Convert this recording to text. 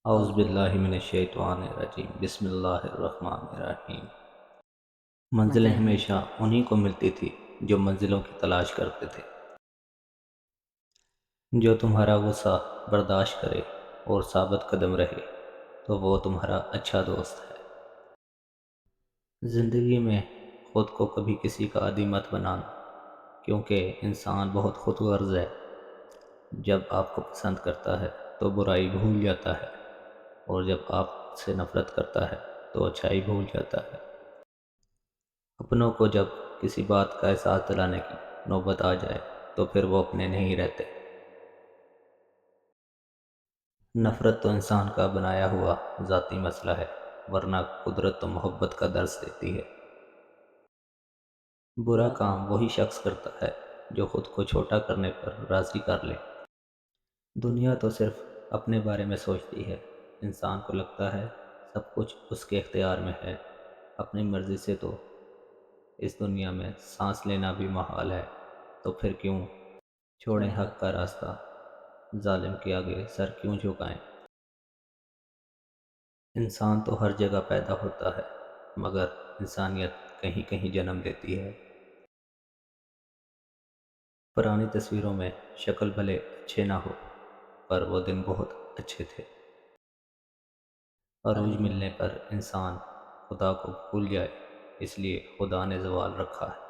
اعوذ باللہ من الشیطان الرجیم بسم اللہ الرحمن الرحیم۔ منزلیں ہمیشہ انہی کو ملتی تھی جو منزلوں کی تلاش کرتے تھے، جو تمہارا غصہ برداشت کرے اور ثابت قدم رہے تو وہ تمہارا اچھا دوست ہے۔ زندگی میں خود کو کبھی کسی کا عادی مت بنانا، کیونکہ انسان بہت خود غرض ہے۔ جب آپ کو پسند کرتا ہے تو برائی بھول جاتا ہے، اور جب آپ سے نفرت کرتا ہے تو اچھائی بھول جاتا ہے۔ اپنوں کو جب کسی بات کا احساس دلانے کی نوبت آ جائے تو پھر وہ اپنے نہیں رہتے۔ نفرت تو انسان کا بنایا ہوا ذاتی مسئلہ ہے، ورنہ قدرت تو محبت کا درس دیتی ہے۔ برا کام وہی شخص کرتا ہے جو خود کو چھوٹا کرنے پر راضی کر لے۔ دنیا تو صرف اپنے بارے میں سوچتی ہے۔ انسان کو لگتا ہے سب کچھ اس کے اختیار میں ہے۔ اپنی مرضی سے تو اس دنیا میں سانس لینا بھی محال ہے، تو پھر کیوں چھوڑیں حق کا راستہ، ظالم کے آگے سر کیوں جھکائیں۔ انسان تو ہر جگہ پیدا ہوتا ہے، مگر انسانیت کہیں کہیں جنم لیتی ہے۔ پرانی تصویروں میں شکل بھلے اچھے نہ ہو، پر وہ دن بہت اچھے تھے۔ عروج ملنے پر انسان خدا کو بھول جائے، اس لیے خدا نے زوال رکھا ہے۔